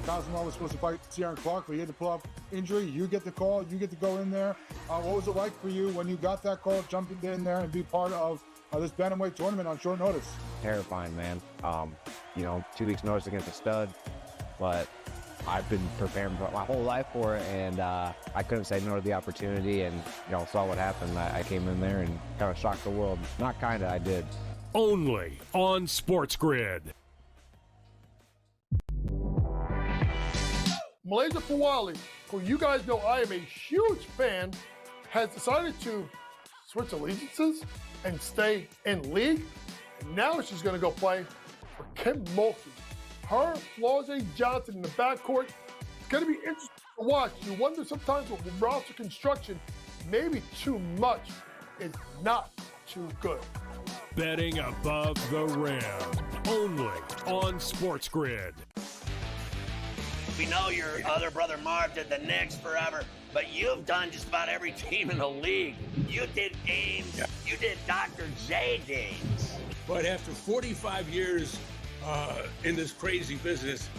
Cosmo was supposed to fight Ciaran Clark, but he had to pull up injury. You get the call. You get to go in there. What was it like for you when you got that call, jumping in there and be part of this bantamweight tournament on short notice? Terrifying, man. 2 weeks notice against a stud, but I've been preparing my whole life for it, and I couldn't say no to the opportunity, and saw what happened. I came in there and kind of shocked the world. Not kind of, I did. Only on SportsGrid. Malaysia Fawali, who you guys know I am a huge fan, has decided to switch allegiances and stay in league. And now she's going to go play for Kim Mulkey. Her, Flau'jae Johnson in the backcourt. It's going to be interesting to watch. You wonder sometimes with roster construction, maybe too much is not too good. Betting above the rim. Only on SportsGrid. We know your other brother Marv did the Knicks forever, but you've done just about every team in the league. You did Ames. You did Dr. J games. But after 45 years in this crazy business,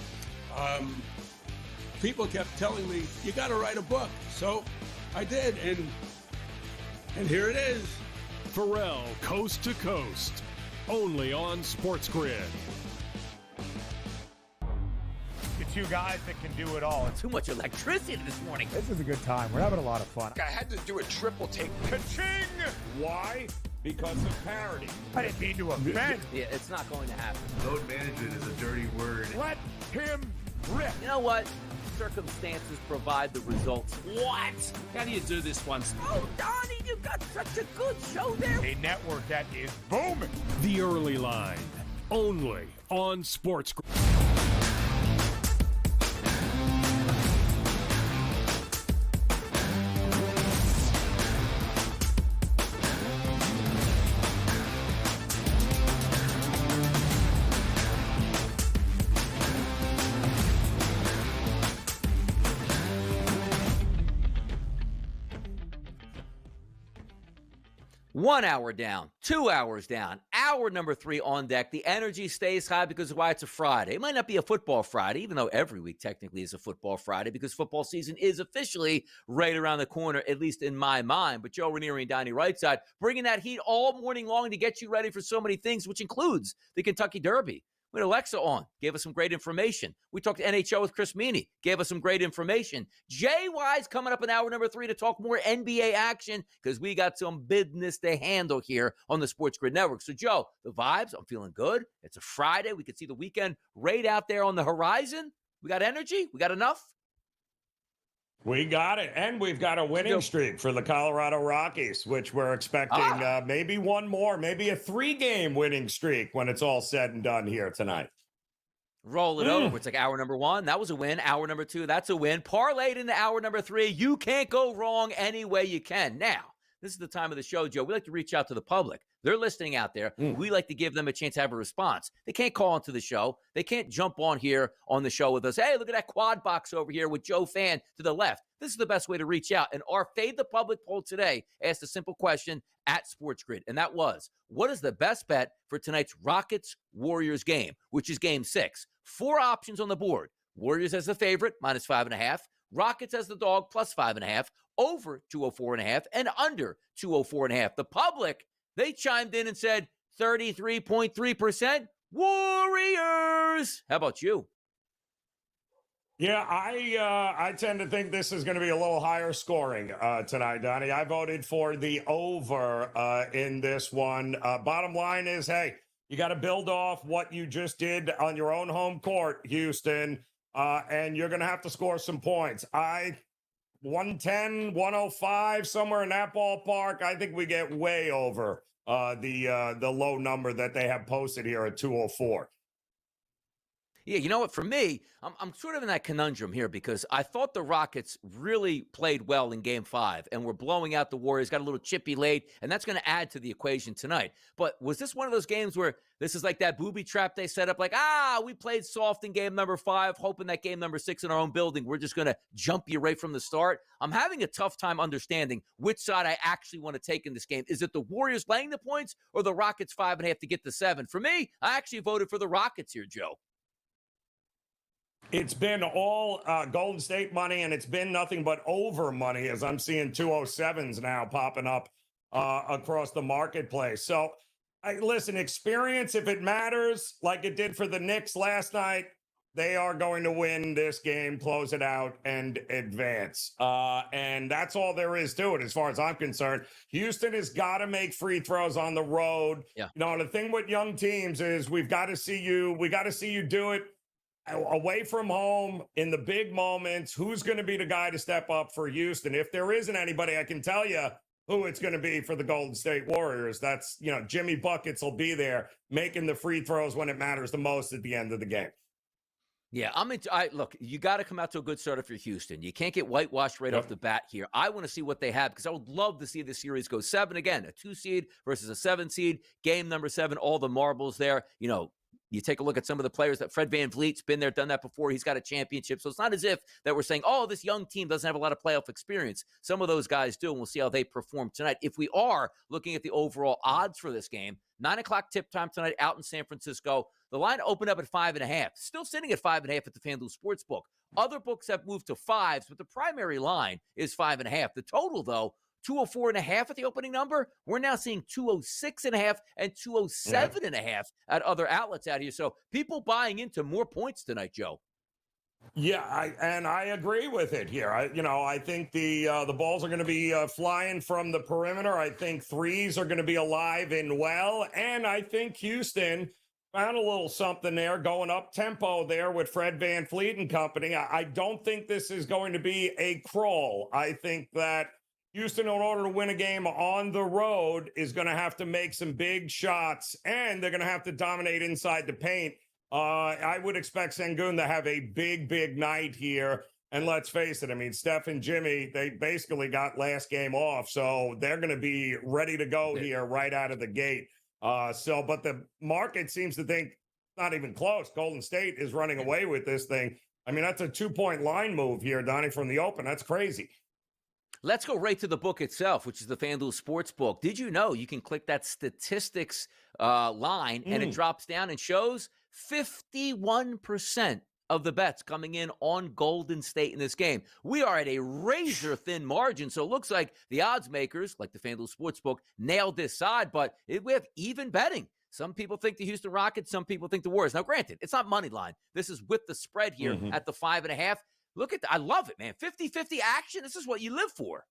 people kept telling me, you got to write a book. So I did, and here it is. Pharrell, Coast to Coast. Only on SportsGrid. The two guys that can do it all. Too much electricity this morning. This is a good time. We're having a lot of fun. I had to do a triple take. Ka-ching! Why? Because of parity. I didn't mean to offend. Yeah, it's not going to happen. Load management is a dirty word. Let him rip. You know what? Circumstances provide the results. What? How do you do this once? Oh, Donnie, you've got such a good show there. A network that is booming. The Early Line. Only on SportsGrid. One hour down, 2 hours down, hour number 3 on deck. The energy stays high because of why it's a Friday. It might not be a football Friday, even though every week technically is a football Friday because football season is officially right around the corner, at least in my mind. But Joe Ranieri and Donnie Rightside bringing that heat all morning long to get you ready for so many things, which includes the Kentucky Derby. We had Alexa on, gave us some great information. We talked to NHL with Chris Meany, gave us some great information. Jay Wise coming up in hour number 3 to talk more NBA action because we got some business to handle here on the SportsGrid Network. So, Joe, the vibes, I'm feeling good. It's a Friday. We can see the weekend right out there on the horizon. We got energy? We got enough? We got it. And we've got a winning streak for the Colorado Rockies, which we're expecting maybe one more, maybe a 3-game winning streak when it's all said and done here tonight. Roll it over. It's like hour number 1. That was a win. Hour number 2, that's a win. Parlayed into hour number 3. You can't go wrong any way you can. Now, this is the time of the show, Joe. We like to reach out to the public. They're listening out there. We like to give them a chance to have a response. They can't call into the show. They can't jump on here on the show with us. Hey, look at that quad box over here with Joe Fan to the left. This is the best way to reach out. And our Fade the Public poll today asked a simple question at SportsGrid, and that was, what is the best bet for tonight's Rockets-Warriors game, which is game 6? 4 options on the board. Warriors as the favorite, minus 5.5. Rockets as the dog, plus 5.5. Over 204.5 and under 204.5. The public, they chimed in and said 33.3% Warriors. How about you? Yeah, I tend to think this is going to be a little higher scoring tonight, Donnie. I voted for the over in this one. Bottom line is, hey, you got to build off what you just did on your own home court, Houston, and you're going to have to score some points. 110, 105, somewhere in that ballpark. I think we get way over the low number that they have posted here at 204. Yeah, you know what? For me, I'm sort of in that conundrum here because I thought the Rockets really played well in Game 5 and were blowing out the Warriors, got a little chippy late, and that's going to add to the equation tonight. But was this one of those games where this is like that booby trap they set up, like, we played soft in game number 5, hoping that game number 6 in our own building, we're just going to jump you right from the start? I'm having a tough time understanding which side I actually want to take in this game. Is it the Warriors laying the points or the Rockets 5.5 to get the 7? For me, I actually voted for the Rockets here, Joe. It's been all Golden State money, and it's been nothing but over money as I'm seeing 207s now popping up across the marketplace. So, listen, experience, if it matters, like it did for the Knicks last night, they are going to win this game, close it out, and advance. And that's all there is to it as far as I'm concerned. Houston has got to make free throws on the road. Yeah. You know, the thing with young teams is we got to see you do it away from home in the big moments. Who's going to be the guy to step up for Houston? If there isn't anybody, I can tell you who it's going to be for the Golden State Warriors. That's, Jimmy Buckets will be there making the free throws when it matters the most at the end of the game. Yeah, look, you got to come out to a good start if you're Houston. You can't get whitewashed right off the bat here. I want to see what they have because I would love to see the series go 7 again, a 2 seed versus a 7 seed. Game number 7, all the marbles there. You take a look at some of the players that Fred VanVleet's been there, done that before. He's got a championship. So it's not as if that we're saying, oh, this young team doesn't have a lot of playoff experience. Some of those guys do, and we'll see how they perform tonight. If we are looking at the overall odds for this game, 9 o'clock tip time tonight out in San Francisco. The line opened up at 5.5. Still sitting at 5.5 at the FanDuel Sportsbook. Other books have moved to 5s, but the primary line is 5.5. The total, though, 204.5 at the opening number. We're now seeing 206.5 and 207.5 at other outlets out here. So people buying into more points tonight, Joe. Yeah, I agree with it here. I think the balls are going to be flying from the perimeter. I think threes are going to be alive and well, and I think Houston found a little something there, going up tempo there with Fred VanVleet and company. I don't think this is going to be a crawl. I think that Houston, in order to win a game on the road, is going to have to make some big shots, and they're going to have to dominate inside the paint. I would expect Sengun to have a big night here. And let's face it, I mean, Steph and Jimmy, they basically got last game off, so they're going to be ready to go here right out of the gate. But the market seems to think not even close. Golden State is running away with this thing. I mean, that's a 2-point line move here, Donnie, from the open. That's crazy. Let's go right to the book itself, which is the FanDuel Sportsbook. Did you know you can click that statistics line and it drops down and shows 51% of the bets coming in on Golden State in this game? We are at a razor-thin margin, so it looks like the odds makers, like the FanDuel Sportsbook, nailed this side, but we have even betting. Some people think the Houston Rockets, some people think the Warriors. Now, granted, it's not money line. This is with the spread here at the 5.5. Look at I love it, man. 50-50 action. This is what you live for.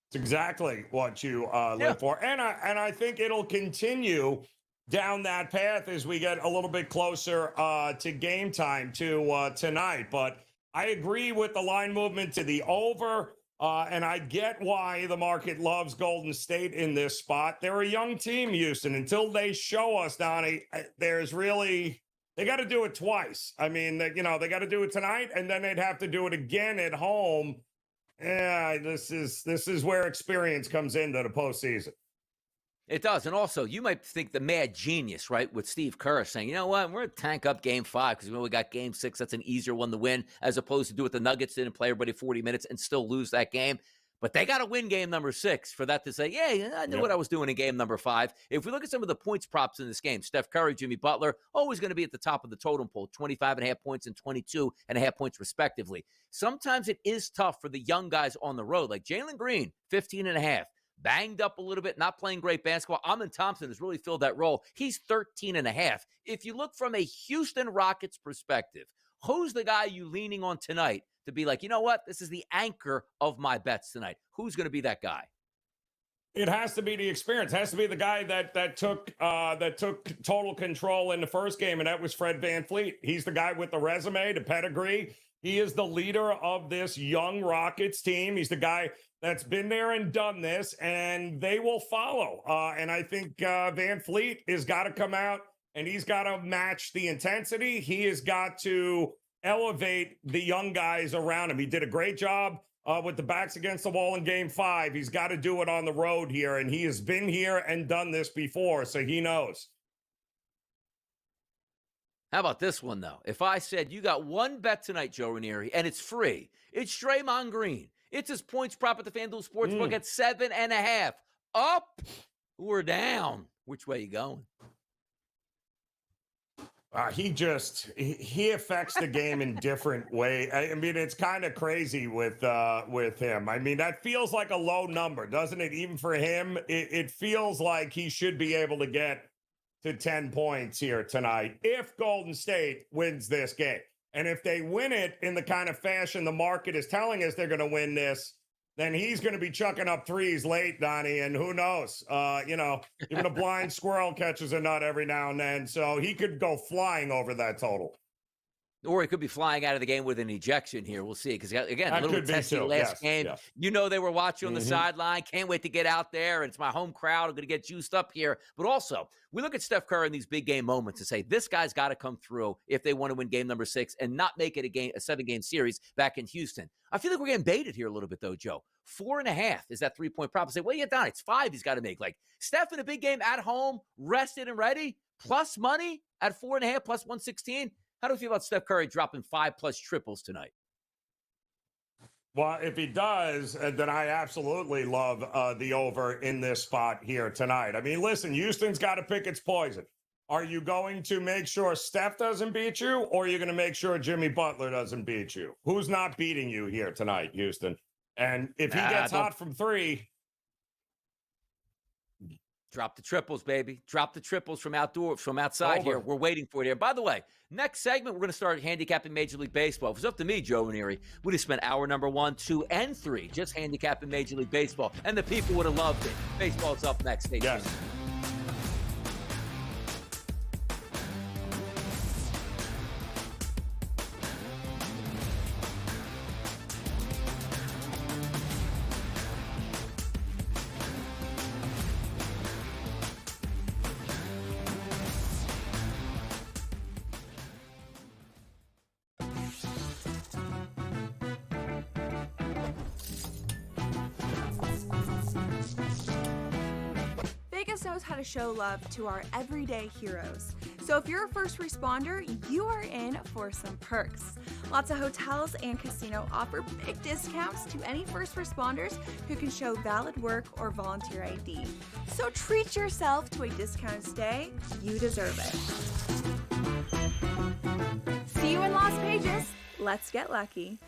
It's exactly what you live for. And I think it'll continue down that path as we get a little bit closer to game time tonight. But I agree with the line movement to the over. And I get why the market loves Golden State in this spot. They're a young team, Houston. Until they show us, Donnie, they got to do it twice. I mean, they got to do it tonight, and then they'd have to do it again at home. Yeah, this is where experience comes into the postseason. It does. And also, you might think the mad genius, right, with Steve Kerr saying, you know what, we're going to tank up game 5 because we got game 6. That's an easier one to win, as opposed to do what the Nuggets did and play everybody 40 minutes and still lose that game. But they got to win game number 6 for that to say, yeah, I knew what I was doing in game number 5. If we look at some of the points props in this game, Steph Curry, Jimmy Butler, always going to be at the top of the totem pole, 25.5 points and 22.5 points respectively. Sometimes it is tough for the young guys on the road, like Jalen Green, 15.5. Banged up a little bit, not playing great basketball. Amin Thompson has really filled that role. He's 13.5. If you look from a Houston Rockets perspective, who's the guy you leaning on tonight to be like, you know what, this is the anchor of my bets tonight? Who's going to be that guy? It has to be the experience. It has to be the guy that took total control in the first game, and that was Fred VanVleet. He's the guy with the resume, the pedigree. He is the leader of this young Rockets team. He's the guy that's been there and done this, and they will follow. And I think VanVleet has got to come out, and he's got to match the intensity. He has got to elevate the young guys around him. He did a great job with the backs against the wall in game 5. He's got to do it on the road here, and he has been here and done this before, so he knows. How about this one, though? If I said you got one bet tonight, Joe Ranieri, and it's free, it's Draymond Green. It's his points prop at the FanDuel Sportsbook at 7.5. Up or down? Which way you going? He affects the game in different way. I mean, it's kind of crazy with him. I mean, that feels like a low number, doesn't it? Even for him, it feels like he should be able to get to 10 points here tonight if Golden State wins this game. And if they win it in the kind of fashion the market is telling us they're going to win this, then he's going to be chucking up threes late, Donnie. And who knows? Even a blind squirrel catches a nut every now and then. So he could go flying over that total. Or he could be flying out of the game with an ejection here. We'll see. Because, again, That a little could be testy too. last Yes, game. yes. You know they were watching on the sideline. Can't wait to get out there. And it's my home crowd. I'm going to get juiced up here. But also, we look at Steph Curry in these big game moments and say, this guy's got to come through if they want to win game number 6 and not make it a 7-game series back in Houston. I feel like we're getting baited here a little bit, though, Joe. 4.5 is that 3-point prop. I say, well, yeah, Don, it's 5 he's got to make. Like, Steph in a big game at home, rested and ready, plus money at 4.5, plus 116. How do you feel about Steph Curry dropping 5+ triples tonight? Well, if he does, then I absolutely love the over in this spot here tonight. I mean, listen, Houston's got to pick its poison. Are you going to make sure Steph doesn't beat you, or are you going to make sure Jimmy Butler doesn't beat you? Who's not beating you here tonight, Houston? And if he gets hot from 3... Drop the triples, baby. Drop the triples from outside Over. here. We're waiting for it here. By the way, next segment, we're going to start handicapping Major League Baseball. If it's up to me, Joe Ranieri, we'd have spent hour number 1, 2, and 3 just handicapping Major League Baseball. And the people would have loved it. Baseball's up next. Stay tuned. Yes. Vegas knows how to show love to our everyday heroes. So if you're a first responder, you are in for some perks. Lots of hotels and casino offer big discounts to any first responders who can show valid work or volunteer ID. So treat yourself to a discounted stay. You deserve it. See you in Las Vegas. Let's get lucky.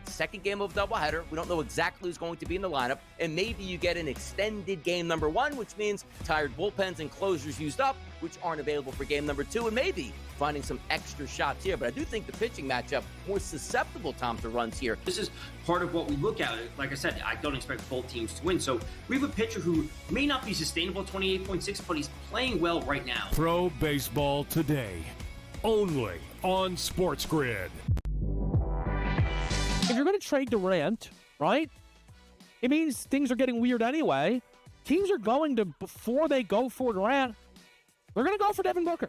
Second game of doubleheader. We don't know exactly who's going to be in the lineup, and maybe you get an extended game number 1, which means tired bullpens and closers used up, which aren't available for game number 2, and maybe finding some extra shots here. But I do think the pitching matchup more susceptible, Tom, to runs here. This is part of what we look at. Like I said, I don't expect both teams to win. So we have a pitcher who may not be sustainable at 28.6, but he's playing well right now. Pro Baseball Today, only on SportsGrid. If you're going to trade Durant, right, it means things are getting weird anyway. Teams are going to, before they go for Durant, they're going to go for Devin Booker.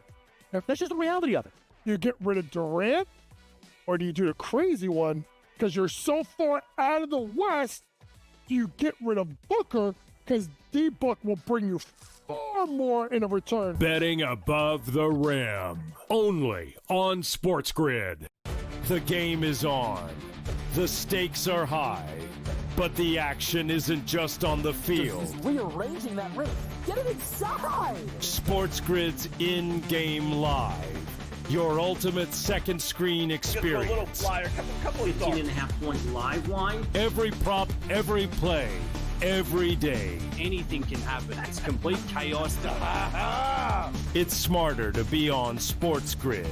That's just the reality of it. You get rid of Durant, or do you do the crazy one? Because you're so far out of the West, do you get rid of Booker? Because D-Book will bring you far more in a return. Betting above the rim, only on SportsGrid. The game is on. The stakes are high, but the action isn't just on the field. He's rearranging that rim. Get it inside! SportsGrid's in-game live. Your ultimate second screen experience. A little flyer, couple 15.5 point live line. Every prop, every play, every day. Anything can happen. It's complete chaos. It's smarter to be on SportsGrid.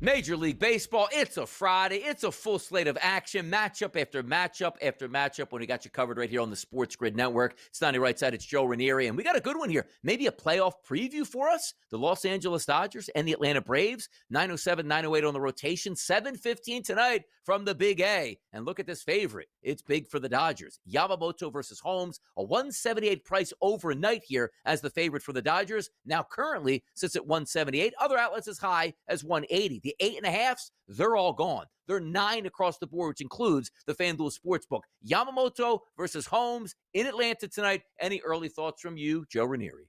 Major League Baseball, it's a Friday. It's a full slate of action, matchup after matchup after matchup when we got you covered right here on the SportsGrid Network. It's Donnie right side, it's Joe Ranieri, and we got a good one here. Maybe a playoff preview for us. The Los Angeles Dodgers and the Atlanta Braves, 907, 908 on the rotation, 7:15 tonight from the Big A. And look at this favorite. It's big for the Dodgers. Yamamoto versus Holmes, a 178 price overnight here as the favorite for the Dodgers. Now currently sits at 178. Other outlets as high as 180. The The 8.5s, they're all gone. They're 9 across the board, which includes the FanDuel Sportsbook. Yamamoto versus Holmes in Atlanta tonight. Any early thoughts from you, Joe Ranieri?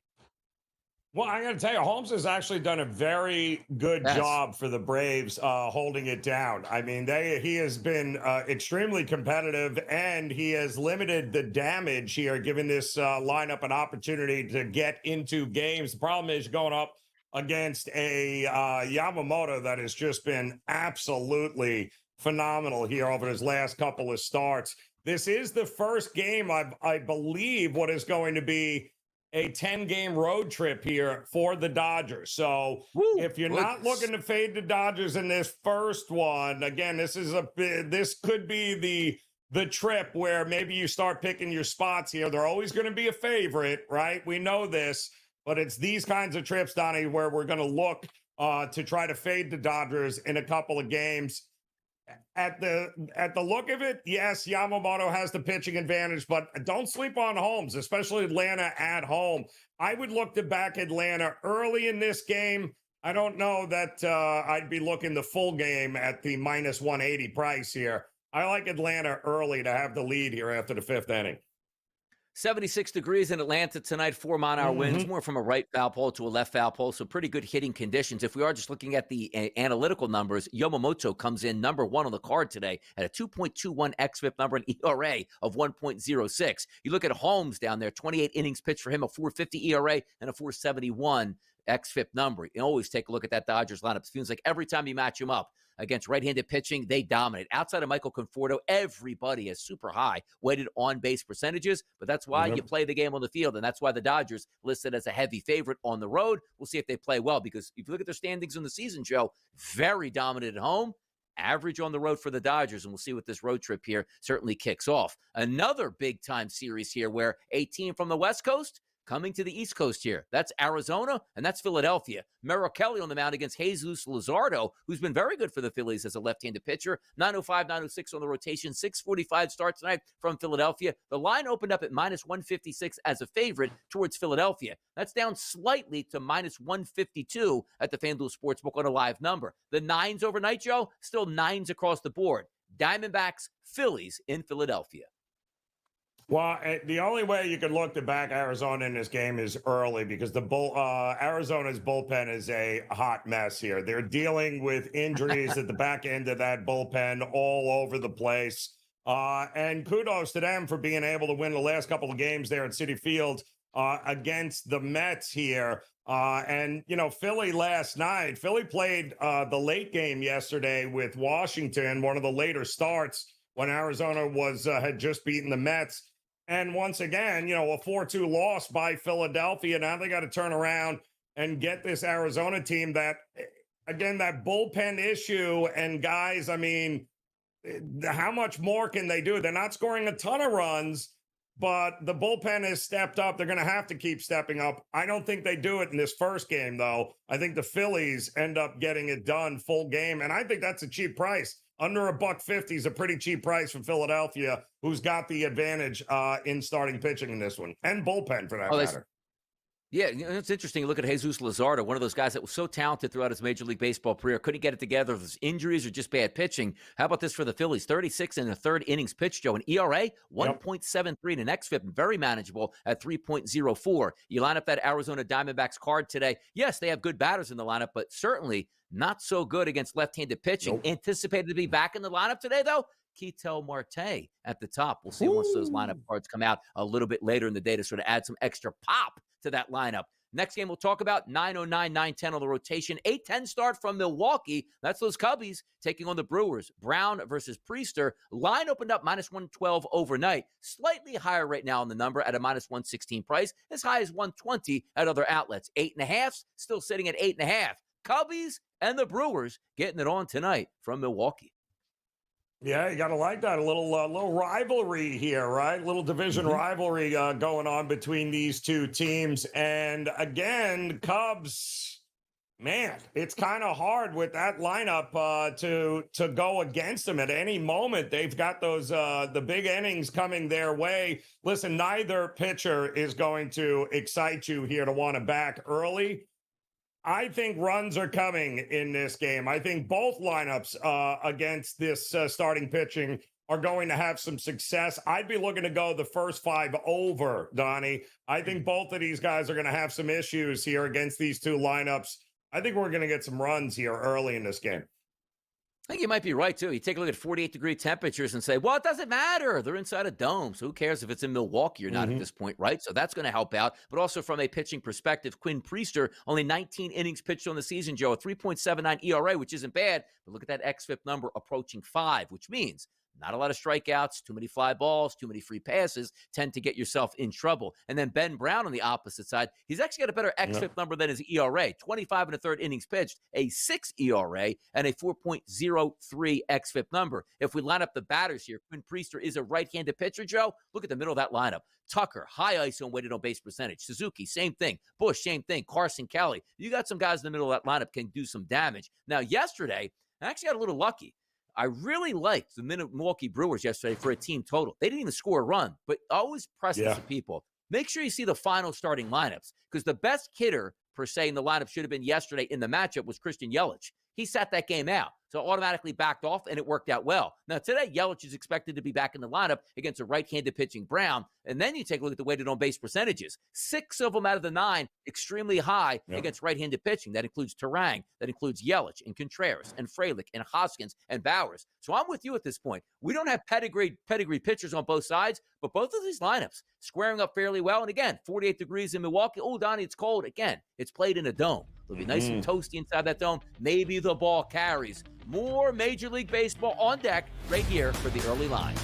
Well, I'm going to tell you, Holmes has actually done a very good job for the Braves holding it down. I mean, he has been extremely competitive, and he has limited the damage here, giving this lineup an opportunity to get into games. The problem is going up against a Yamamoto that has just been absolutely phenomenal here over his last couple of starts. This is the first game, I believe, what is going to be a 10-game road trip here for the Dodgers. So if you're not looking to fade the Dodgers in this first one, again, this could be the trip where maybe you start picking your spots here. They're always going to be a favorite, right? We know this, but it's these kinds of trips, Donnie, where we're going to look to try to fade the Dodgers in a couple of games. At the look of it, yes, Yamamoto has the pitching advantage, but don't sleep on Holmes, especially Atlanta at home. I would look to back Atlanta early in this game. I don't know that I'd be looking the full game at the minus 180 price here. I like Atlanta early to have the lead here after the fifth inning. 76 degrees in Atlanta tonight, 4 mile-an-hour winds, more from a right foul pole to a left foul pole, so pretty good hitting conditions. If we are just looking at the analytical numbers, Yamamoto comes in number 1 on the card today at a 2.21 xFIP number, an ERA of 1.06. You look at Holmes down there, 28 innings pitched for him, a 4.50 ERA and a 4.71 xFIP number. You always take a look at that Dodgers lineup. It feels like every time you match them up against right-handed pitching, they dominate. Outside of Michael Conforto, everybody is super high weighted on-base percentages, but that's why you play the game on the field, and that's why the Dodgers listed as a heavy favorite on the road. We'll see if they play well, because if you look at their standings in the season, Joe, very dominant at home, average on the road for the Dodgers, and we'll see what this road trip here certainly kicks off. Another big-time series here where a team from the West Coast coming to the East Coast here. That's Arizona, and that's Philadelphia. Merrill Kelly on the mound against Jesus Luzardo, who's been very good for the Phillies as a left-handed pitcher. 905, 906 on the rotation. 645 start tonight from Philadelphia. The line opened up at minus 156 as a favorite towards Philadelphia. That's down slightly to minus 152 at the FanDuel Sportsbook on a live number. The 9s overnight, Joe, still 9s across the board. Diamondbacks, Phillies in Philadelphia. Well, the only way you can look to back Arizona in this game is early, because Arizona's bullpen is a hot mess here. They're dealing with injuries at the back end of that bullpen all over the place. And kudos to them for being able to win the last couple of games there at Citi Field against the Mets here. And, you know, Philly last night, Philly played the late game yesterday with Washington, one of the later starts when Arizona had just beaten the Mets. And once again, you know, a 4-2 loss by Philadelphia. Now they got to turn around and get this Arizona team that, again, that bullpen issue. And guys, I mean, how much more can they do? They're not scoring a ton of runs, but the bullpen has stepped up. They're going to have to keep stepping up. I don't think they do it in this first game, though. I think the Phillies end up getting it done full game. And I think that's a cheap price. Under $1.50 is a pretty cheap price for Philadelphia, who's got the advantage in starting pitching in this one, and bullpen for that matter. Yeah, you know, it's interesting. You look at Jesus Luzardo, one of those guys that was so talented throughout his Major League Baseball career, couldn't get it together with his injuries or just bad pitching. How about this for the Phillies? 36 in the third innings pitched, Joe. An ERA, 1.73, and an xFIP, very manageable at 3.04. You line up that Arizona Diamondbacks card today. Yes, they have good batters in the lineup, but certainly not so good against left-handed pitching. Anticipated to be back in the lineup today, though? Ketel Marte at the top. We'll see once those lineup cards come out a little bit later in the day to sort of add some extra pop to that lineup. Next game we'll talk about, 9:09, 9:10 on the rotation. 8:10 start from Milwaukee. That's those Cubbies taking on the Brewers. Brown versus Priester. Line opened up minus 112 overnight. Slightly higher right now on the number at a minus 116 price. As high as 120 at other outlets. 8.5, still sitting at 8.5. Cubbies and the Brewers getting it on tonight from Milwaukee. Yeah, you got to like that. A little rivalry here, right? A little division rivalry going on between these two teams. And again, Cubs, man, it's kind of hard with that lineup to go against them at any moment. They've got those the big innings coming their way. Listen, neither pitcher is going to excite you here to want to back early. I think runs are coming in this game. I think both lineups against this starting pitching are going to have some success. I'd be looking to go the first 5 over, Donnie. I think both of these guys are going to have some issues here against these two lineups. I think we're going to get some runs here early in this game. I think you might be right, too. You take a look at 48-degree temperatures and say, well, it doesn't matter. They're inside a dome, so who cares if it's in Milwaukee or not at this point, right? So that's going to help out. But also from a pitching perspective, Quinn Priester, only 19 innings pitched on the season, Joe, a 3.79 ERA, which isn't bad. But look at that xFIP number approaching 5, which means not a lot of strikeouts, too many fly balls, too many free passes tend to get yourself in trouble. And then Ben Brown on the opposite side, he's actually got a better xFIP number than his ERA. 25 and a third innings pitched, a 6 ERA, and a 4.03 xFIP number. If we line up the batters here, Quinn Priester is a right-handed pitcher, Joe. Look at the middle of that lineup. Tucker, high ISO and weighted on base percentage. Suzuki, same thing. Bush, same thing. Carson Kelly. You got some guys in the middle of that lineup can do some damage. Now, yesterday, I actually got a little lucky. I really liked the Milwaukee Brewers yesterday for a team total. They didn't even score a run, but always press this to people. Make sure you see the final starting lineups because the best hitter, per se, in the lineup should have been yesterday in the matchup was Christian Yelich. He sat that game out, so automatically backed off, and it worked out well. Now, today, Yelich is expected to be back in the lineup against a right-handed pitching Brown, and then you take a look at the weighted on-base percentages. 6 of them out of the 9, extremely high against right-handed pitching. That includes Turang, that includes Yelich, and Contreras, and Frelick, and Hoskins, and Bowers. So I'm with you at this point. We don't have pedigree pitchers on both sides, but both of these lineups squaring up fairly well. And again, 48 degrees in Milwaukee. Oh, Donnie, it's cold. Again, it's played in a dome. It'll be nice and toasty inside that dome. Maybe the ball carries. More Major League Baseball on deck right here for the early line.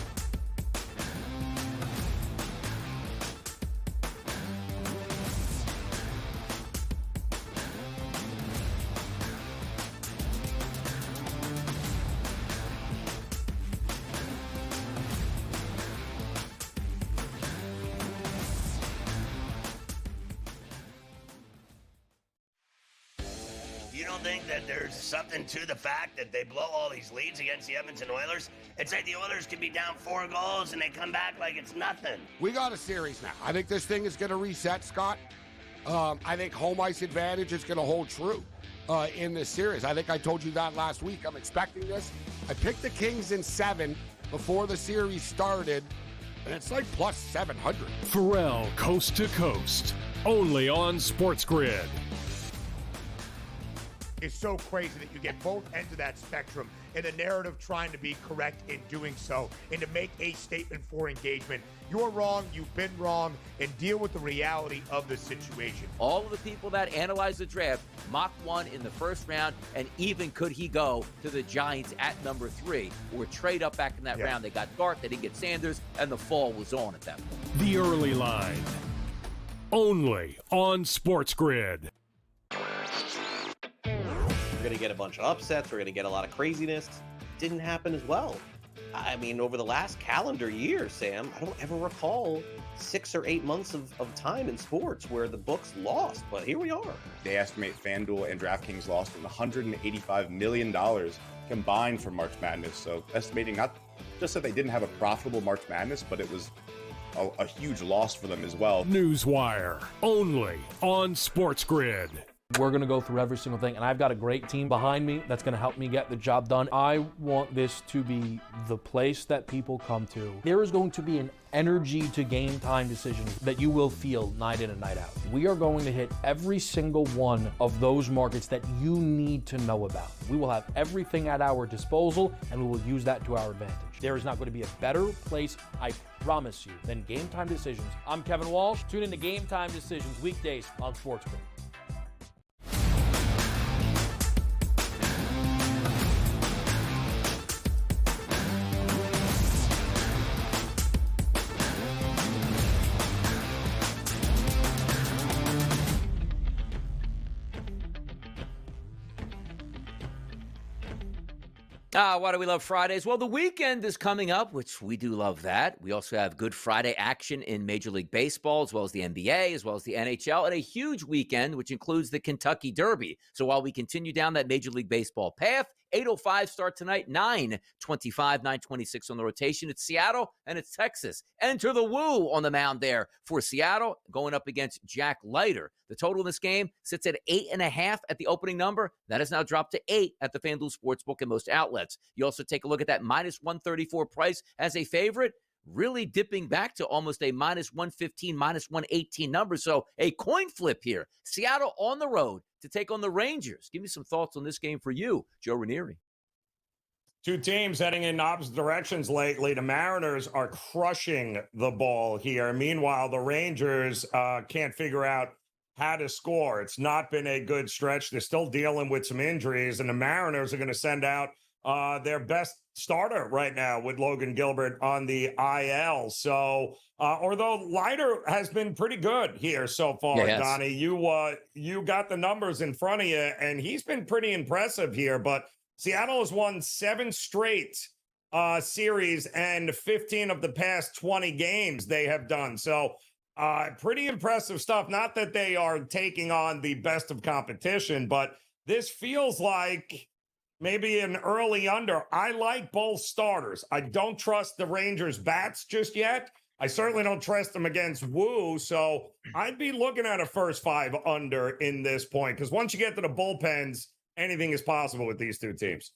You don't think that there's something to the fact that they blow all these leads against the Edmonton Oilers? It's like the Oilers could be down 4 goals and they come back like it's nothing. We got a series now. I think this thing is going to reset, Scott. I think home ice advantage is going to hold true in this series. I think I told you that last week. I'm expecting this. I picked the Kings in 7 before the series started, and it's like plus 700. Pharrell Coast to Coast, only on SportsGrid. It's so crazy that you get both ends of that spectrum and the narrative trying to be correct in doing so and to make a statement for engagement. You're wrong, you've been wrong, and deal with the reality of the situation. All of the people that analyze the draft mock 1 in the first round, and even could he go to the Giants at number 3 or trade up back in that round. They got Dart, they didn't get Sanders, and the fall was on at that point. The early line, only on SportsGrid. We're going to get a bunch of upsets. We're going to get a lot of craziness. Didn't happen as well. I mean, over the last calendar year, Sam, I don't ever recall 6 or 8 months of time in sports where the books lost, but here we are. They estimate FanDuel and DraftKings lost $185 million combined for March Madness. So estimating not just that they didn't have a profitable March Madness, but it was a huge loss for them as well. Newswire, only on SportsGrid. We're going to go through every single thing, and I've got a great team behind me that's going to help me get the job done. I want this to be the place that people come to. There is going to be an energy to game time decisions that you will feel night in and night out. We are going to hit every single one of those markets that you need to know about. We will have everything at our disposal, and we will use that to our advantage. There is not going to be a better place, I promise you, than Game Time Decisions. I'm Kevin Walsh. Tune in to Game Time Decisions weekdays on SportsGrid. Why do we love Fridays? Well, the weekend is coming up, which we do love that. We also have Good Friday action in Major League Baseball, as well as the NBA, as well as the NHL, and a huge weekend, which includes the Kentucky Derby. So while we continue down that Major League Baseball path, 8:05 start tonight, 9:25, 9:26 on the rotation. It's Seattle and it's Texas. Enter the Woo on the mound there for Seattle, going up against Jack Leiter. The total in this game sits at 8.5 at the opening number. That has now dropped to 8 at the FanDuel Sportsbook in most outlets. You also take a look at that minus 134 price as a favorite, really dipping back to almost a minus 115, minus 118 number. So a coin flip here. Seattle on the road to take on the Rangers. Give me some thoughts on this game for you, Joe Ranieri. Two teams heading in opposite directions lately. The Mariners are crushing the ball here. Meanwhile, the Rangers can't figure out how to score. It's not been a good stretch. They're still dealing with some injuries, and the Mariners are going to send out their best starter right now with Logan Gilbert on the IL. So, although Leiter has been pretty good here so far, Yes. Donnie, you got the numbers in front of you, and he's been pretty impressive here. But Seattle has won 7 straight series, and 15 of the past 20 games they have done. So, pretty impressive stuff. Not that they are taking on the best of competition, but this feels like maybe an early under. I like both starters. I don't trust the Rangers' bats just yet. I certainly don't trust them against Wu, so I'd be looking at a first 5 under in this point, because once you get to the bullpens, anything is possible with these two teams.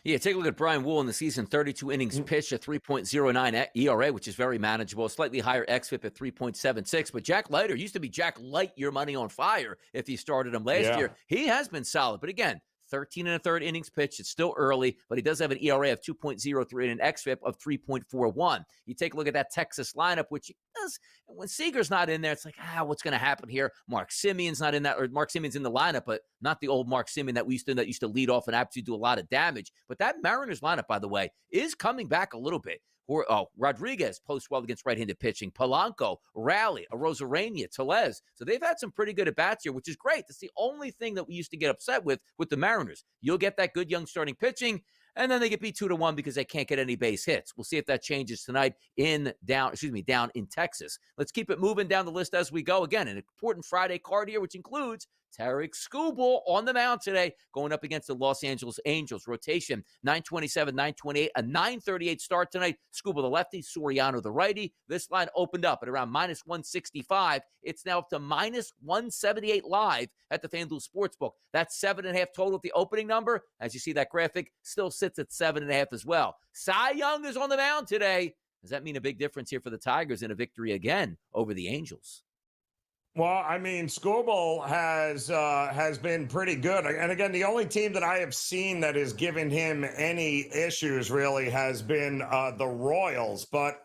Yeah, take a look at Brian Wool in the season. 32 innings pitched, a 3.09 ERA, which is very manageable. Slightly higher xFIP at 3.76. But Jack Leiter used to be Jack Light Your Money on Fire if you started him last year. He has been solid. But again, 13 1/3 innings pitched. It's still early, but he does have an ERA of 2.03 and an xFIP of 3.41. You take a look at that Texas lineup, which does, when Seager's not in there, it's like, what's going to happen here? Mark Simeon's not in that, or Mark Simeon's in the lineup, but not the old Mark Simeon that used to lead off and absolutely do a lot of damage. But that Mariners lineup, by the way, is coming back a little bit. Rodriguez posts well against right-handed pitching. Polanco, Raleigh, Arozarena, Tellez. So they've had some pretty good at-bats here, which is great. That's the only thing that we used to get upset with the Mariners. You'll get that good young starting pitching, and then they get beat 2-1 because they can't get any base hits. We'll see if that changes tonight down in Texas. Let's keep it moving down the list as we go. Again, an important Friday card here, which includes Tarek Skubal on the mound today, going up against the Los Angeles Angels. Rotation, 927, 928, a 938 start tonight. Skubal the lefty, Soriano the righty. This line opened up at around minus 165. It's now up to minus 178 live at the FanDuel Sportsbook. That's 7.5 total at the opening number. As you see, that graphic still sits at 7.5 as well. Cy Young is on the mound today. Does that mean a big difference here for the Tigers in a victory again over the Angels? Well, I mean, Skubal has been pretty good. And again, the only team that I have seen that has given him any issues really has been the Royals. But,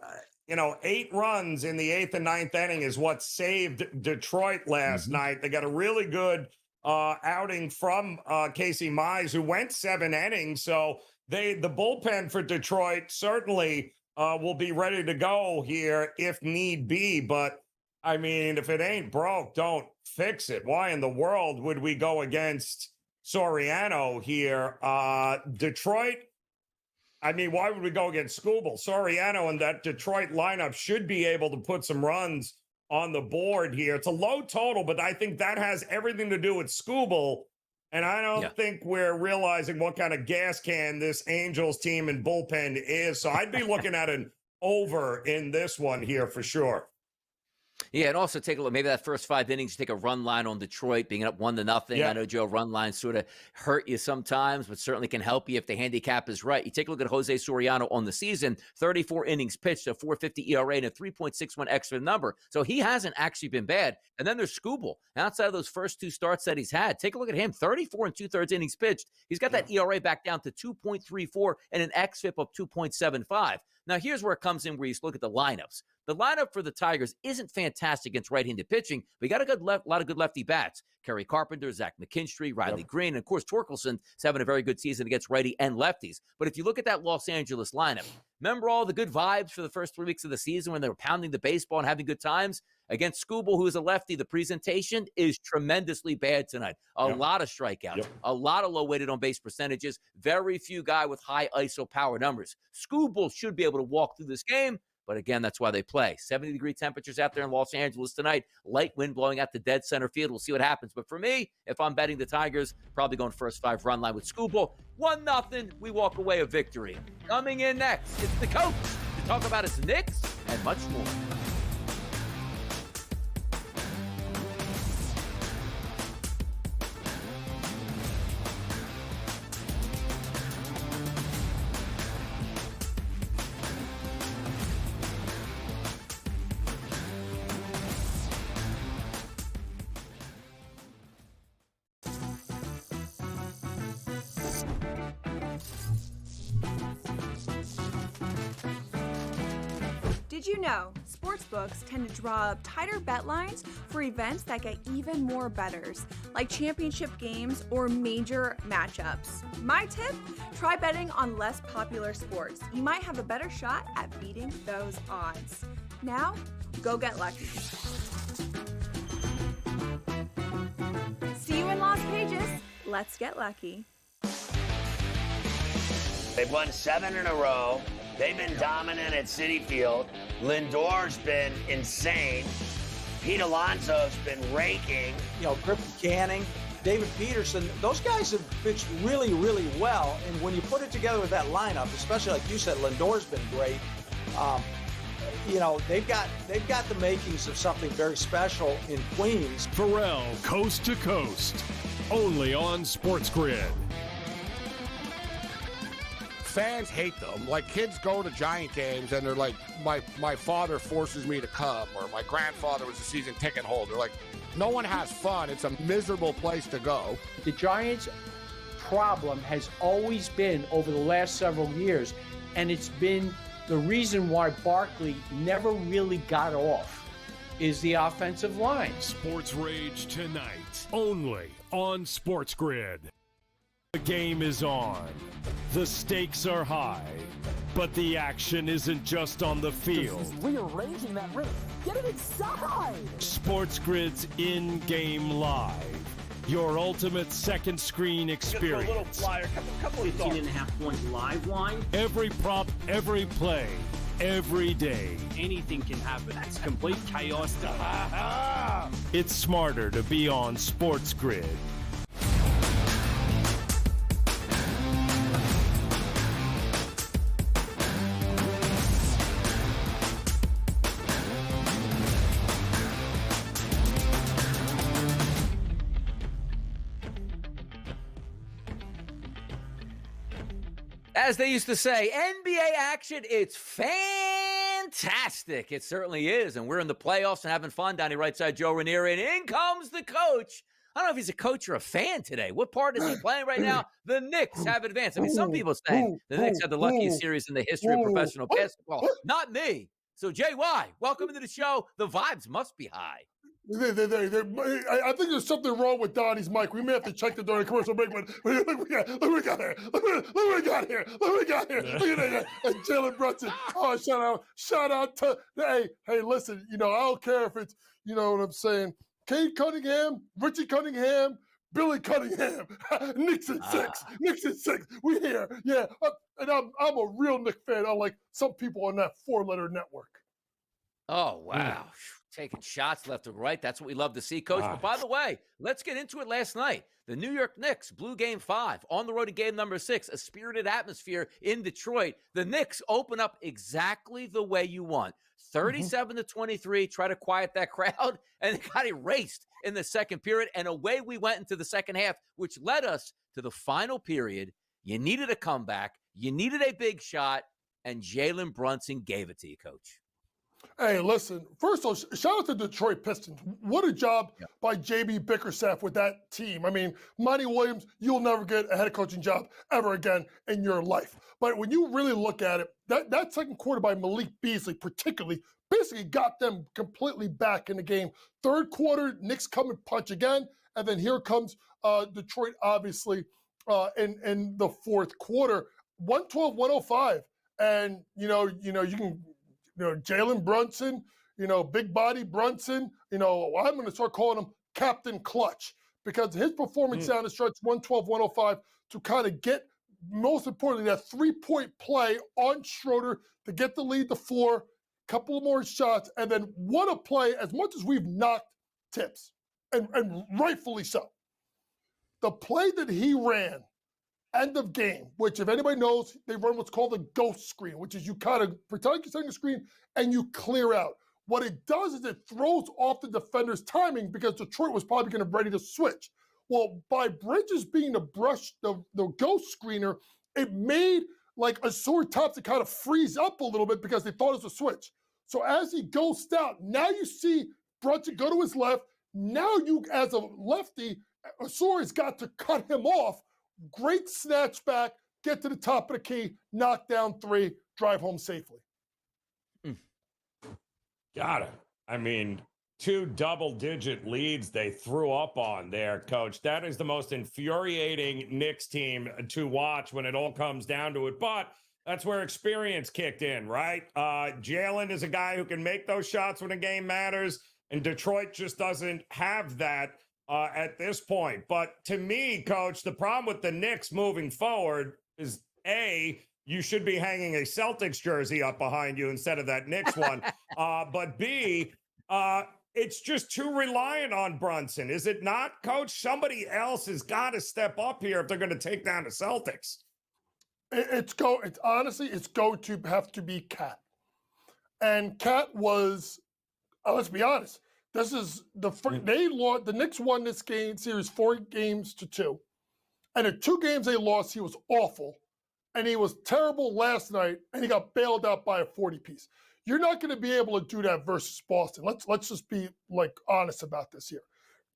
8 runs in the 8th and 9th inning is what saved Detroit last night. They got a really good outing from Casey Mize, who went 7 innings. So the bullpen for Detroit certainly will be ready to go here if need be. But I mean, if it ain't broke, don't fix it. Why in the world would we go against Soriano here? Detroit, I mean, why would we go against Skubal? Soriano and that Detroit lineup should be able to put some runs on the board here. It's a low total, but I think that has everything to do with Skubal. And I don't think we're realizing what kind of gas can this Angels team and bullpen is. So I'd be looking at an over in this one here for sure. Yeah, and also take a look. Maybe that first 5 innings, you take a run line on Detroit, being up 1-0. Yeah. I know, Joe, run lines sort of hurt you sometimes, but certainly can help you if the handicap is right. You take a look at Jose Soriano on the season, 34 innings pitched, a 4.50 ERA, and a 3.61 extra number. So he hasn't actually been bad. And then there's Skubal. Outside of those first 2 starts that he's had, take a look at him, 34 2/3 innings pitched. He's got that ERA back down to 2.34 and an xFIP of 2.75. Now, here's where it comes in where you look at the lineups. The lineup for the Tigers isn't fantastic against right-handed pitching, but you got a lot of good lefty bats. Kerry Carpenter, Zach McKinstry, Riley Green, and of course, Torkelson's having a very good season against righty and lefties. But if you look at that Los Angeles lineup, remember all the good vibes for the first 3 weeks of the season when they were pounding the baseball and having good times? Against Skubal, who is a lefty, the presentation is tremendously bad tonight. A lot of strikeouts, a lot of low-weighted on-base percentages, very few guys with high ISO power numbers. Skubal should be able to walk through this game, but again, that's why they play. 70-degree temperatures out there in Los Angeles tonight, light wind blowing out the dead center field. We'll see what happens. But for me, if I'm betting the Tigers, probably going first 5 run line with Skubal. 1-0, we walk away a victory. Coming in next, it's the coach to talk about his Knicks and much more. Did you know sportsbooks tend to draw up tighter bet lines for events that get even more bettors, like championship games or major matchups? My tip, try betting on less popular sports. You might have a better shot at beating those odds. Now, go get lucky. See you in Las Vegas. Let's get lucky. They've won 7 in a row. They've been dominant at Citi Field. Lindor's been insane. Pete Alonso's been raking. You know, Griffin Canning, David Peterson, those guys have pitched really, really well. And when you put it together with that lineup, especially like you said, Lindor's been great. You know, they've got the makings of something very special in Queens. Pharrell, Coast to Coast, only on SportsGrid. Fans hate them. Like, kids go to Giant games and they're like, my father forces me to come, or my grandfather was a season ticket holder. Like, no one has fun. It's a miserable place to go. The Giants' problem has always been, over the last several years, and it's been the reason why Barkley never really got off, is the offensive line. Sports Rage tonight, only on SportsGrid. The game is on. The stakes are high, but the action isn't just on the field. Rearranging that rim. Get it inside! SportsGrid's in-game live. Your ultimate second screen experience. Just a little flyer, couple 18.5 point live line. Every prop, every play, every day. Anything can happen. That's complete chaos. It's smarter to be on SportsGrid. As they used to say, NBA action, it's fantastic. It certainly is. And we're in the playoffs and having fun down here right side Joe Ranieri. And in comes the coach. I don't know if he's a coach or a fan today. What part is he playing right now? The Knicks have advanced. I mean, some people say the Knicks have the luckiest series in the history of professional basketball. Not me. So, JY, welcome to the show. The vibes must be high. I think there's something wrong with Donnie's mic. We may have to check it during the commercial break, but look what we got here. Look what we got here. Look at that. And Jalen Brunson. Oh, shout out to, hey, listen, I don't care if it's, you know what I'm saying, Cade Cunningham, Richie Cunningham, Billy Cunningham, Knicks at 6. Knicks at 6. We here. Yeah. And I'm a real Knicks fan, unlike some people on that 4-letter network. Oh, wow. Taking shots left and right. That's what we love to see, Coach. But by the way, let's get into it last night. The New York Knicks blew Game 5 on the road in Game number 6, a spirited atmosphere in Detroit. The Knicks open up exactly the way you want. 37-23, try to quiet that crowd, and they got erased in the second period. And away we went into the second half, which led us to the final period. You needed a comeback. You needed a big shot, and Jalen Brunson gave it to you, Coach. Hey, listen, first of all, shout out to Detroit Pistons. What a job by J.B. Bickerstaff with that team. I mean, Monty Williams, you'll never get a head coaching job ever again in your life. But when you really look at it, that second quarter by Malik Beasley particularly basically got them completely back in the game. Third quarter, Knicks come and punch again, and then here comes Detroit, obviously, in the fourth quarter. 112-105. And, you can – Jalen Brunson, big body Brunson, I'm going to start calling him Captain Clutch, because his performance down the stretch, 112-105, to kind of get, most importantly, that 3-point play on Schroeder to get the lead to 4, couple of more shots, and then what a play, as much as we've knocked tips, and rightfully so. The play that he ran, end of game, which if anybody knows, they run what's called a ghost screen, which is you kind of pretend you're setting a screen and you clear out. What it does is it throws off the defender's timing, because Detroit was probably going to be ready to switch. Well, by Bridges being the ghost screener, it made like a sword top to kind of freeze up a little bit because they thought it was a switch. So as he ghosted out, now you see Brunson go to his left. Now you, as a lefty, Osorio got to cut him off. Great snatch back, get to the top of the key, knock down 3, drive home safely. Got it. I mean, 2 double-digit leads they threw up on there, Coach. That is the most infuriating Knicks team to watch when it all comes down to it. But that's where experience kicked in, right? Jalen is a guy who can make those shots when a game matters, and Detroit just doesn't have that at this point. But to me, Coach, the problem with the Knicks moving forward is, A, you should be hanging a Celtics jersey up behind you instead of that Knicks one. But B, it's just too reliant on Brunson. Is it not, Coach? Somebody else has got to step up here if they're going to take down the Celtics. It's going to have to be Cat. And Cat was, let's be honest, this is the Knicks won this series 4-2. And in 2 games they lost, he was awful. And he was terrible last night, and he got bailed out by a 40-piece. You're not going to be able to do that versus Boston. Let's just be honest about this here.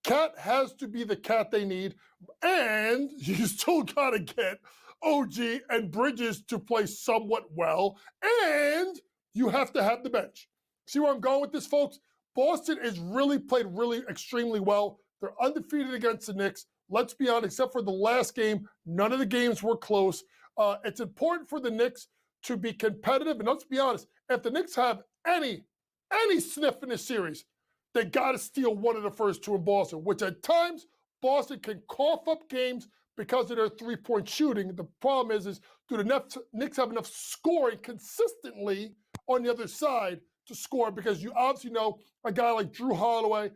Cat has to be the Cat they need, and you still got to get OG and Bridges to play somewhat well, and you have to have the bench. See where I'm going with this, folks? Boston has played extremely well. They're undefeated against the Knicks. Let's be honest, except for the last game, none of the games were close. It's important for the Knicks to be competitive. And let's be honest, if the Knicks have any sniff in this series, they got to steal one of the first 2 in Boston, which at times Boston can cough up games because of their 3-point shooting. The problem is do the Knicks have enough scoring consistently on the other side to score? Because you obviously know a guy like Drew Holiday,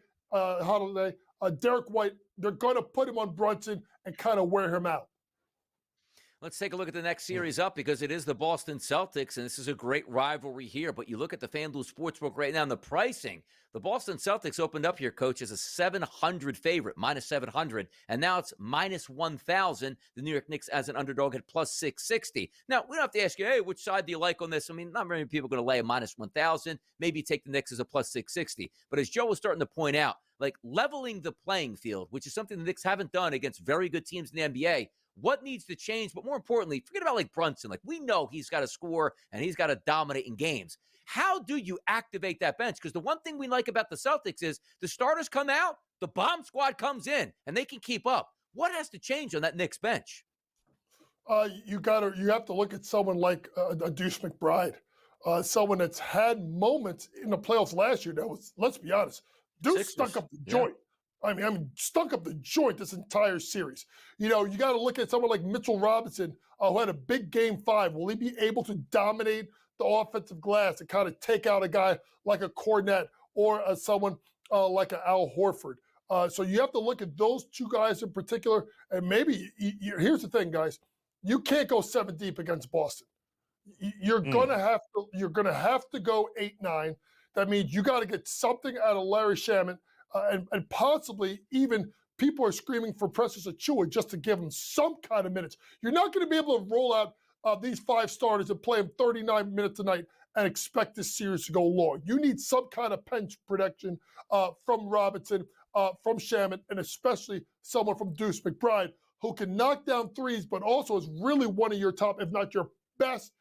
Derek White, they're going to put him on Brunson and kind of wear him out. Let's take a look at the next series up because it is the Boston Celtics, and this is a great rivalry here. But you look at the FanDuel Sportsbook right now and the pricing. The Boston Celtics opened up here, Coach, as a 700 favorite, minus 700, and now it's minus 1,000. The New York Knicks as an underdog at plus 660. Now, we don't have to ask you, hey, which side do you like on this? I mean, not many people are going to lay a minus 1,000. Maybe take the Knicks as a plus 660. But as Joe was starting to point out, leveling the playing field, which is something the Knicks haven't done against very good teams in the NBA. What needs to change? But more importantly, forget about Brunson. We know he's got to score and he's got to dominate in games. How do you activate that bench? Because the one thing we like about the Celtics is the starters come out, the bomb squad comes in, and they can keep up. What has to change on that Knicks bench? You have to look at someone like a Deuce McBride, someone that's had moments in the playoffs last year. That was, let's be honest, Deuce stunk up the joint. I mean, stunk up the joint this entire series. You got to look at someone like Mitchell Robinson, who had a big Game 5. Will he be able to dominate the offensive glass and kind of take out a guy like a Cornette or someone like an Al Horford? So you have to look at those 2 guys in particular. And maybe here's the thing, guys: you can't go 7 deep against Boston. You're gonna have to go 8-9. That means you got to get something out of Larry Shamet. And possibly even people are screaming for Precious Achiuwa just to give him some kind of minutes. You're not going to be able to roll out these 5 starters and play them 39 minutes a night and expect this series to go long. You need some kind of bench protection from Robinson, from Shamet, and especially someone from Deuce McBride who can knock down threes, but also is really one of your top, if not your best,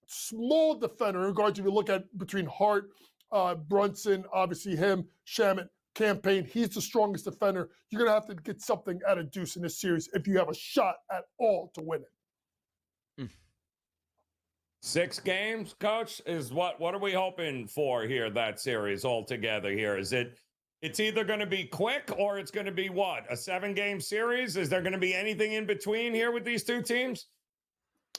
small defender in regards to if you look at between Hart, Brunson, obviously him, Shamet, Campaign. He's the strongest defender. You're going to have to get something out of Deuce in this series if you have a shot at all to win it. 6 games, Coach, is what are we hoping for here, that series altogether here? It's either going to be quick or it's going to be what? A 7-game series? Is there going to be anything in between here with these 2 teams?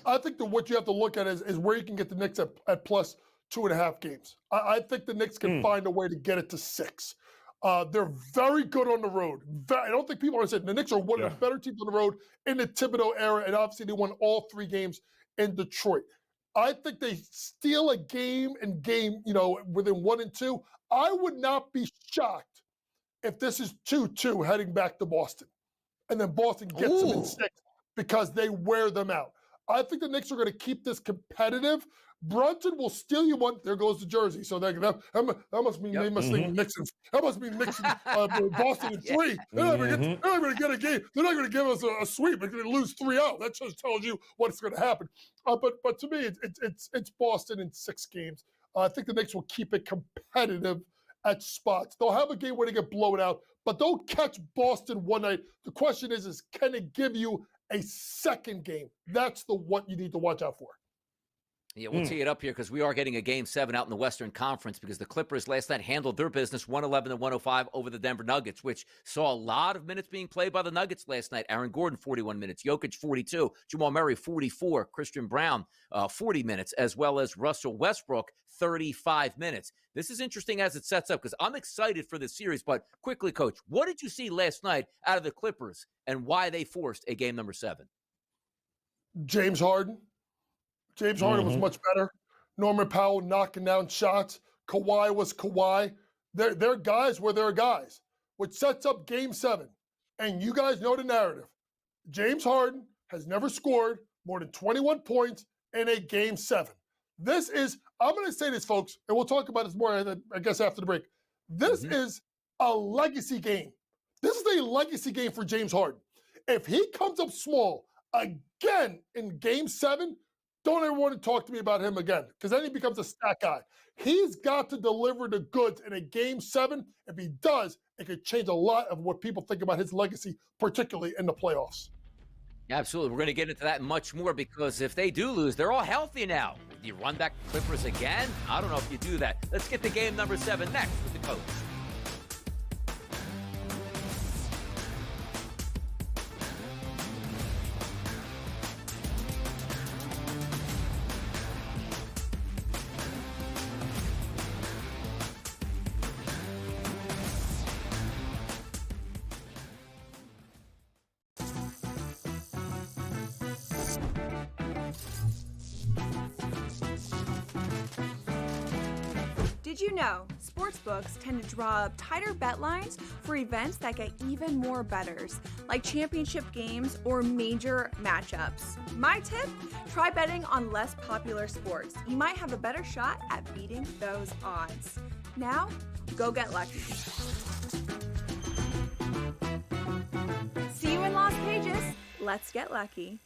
I think that what you have to look at is where you can get the Knicks at plus 2.5 games. I think the Knicks can find a way to get it to 6. They're very good on the road. I don't think people understand. The Knicks are one of the better teams on the road in the Thibodeau era, and obviously they won all 3 games in Detroit. I think they steal a game within 1 and 2. I would not be shocked if this is 2-2 heading back to Boston, and then Boston gets them in 6 because they wear them out. I think the Knicks are going to keep this competitive. Brunson will steal you one. There goes the jersey. So that must mean they must think Nixon. That must mean Nixon Boston in 3. They're not going to get a game. They're not going to give us a sweep. They're going to lose 3-0. That just tells you what's going to happen. But to me, it's Boston in 6 games. I think the Knicks will keep it competitive at spots. They'll have a game where they get blown out, but they'll catch Boston one night. The question is can it give you a second game? That's the what you need to watch out for. Yeah, we'll tee it up here because we are getting a Game 7 out in the Western Conference because the Clippers last night handled their business 111-105 over the Denver Nuggets, which saw a lot of minutes being played by the Nuggets last night. Aaron Gordon, 41 minutes. Jokic, 42. Jamal Murray, 44. Christian Brown, 40 minutes, as well as Russell Westbrook, 35 minutes. This is interesting as it sets up because I'm excited for this series. But quickly, Coach, what did you see last night out of the Clippers and why they forced a game number 7? James Harden. James Harden was much better. Norman Powell knocking down shots. Kawhi was Kawhi. Their guys were their guys, which sets up Game 7. And you guys know the narrative. James Harden has never scored more than 21 points in a Game 7. This is, I'm going to say this, folks, and we'll talk about this more, I guess, after the break. This is a legacy game. This is a legacy game for James Harden. If he comes up small again in Game 7, don't ever want to talk to me about him again, because then he becomes a stat guy. He's got to deliver the goods in a Game 7. If he does, it could change a lot of what people think about his legacy, particularly in the playoffs. Absolutely. We're going to get into that and much more because if they do lose, they're all healthy now. Do you run back the Clippers again? I don't know if you do that. Let's get to game number 7 next with the coach. Did you know sportsbooks tend to draw up tighter bet lines for events that get even more bettors, like championship games or major matchups? My tip, try betting on less popular sports. You might have a better shot at beating those odds. Now, go get lucky. See you in Las Vegas. Let's get lucky.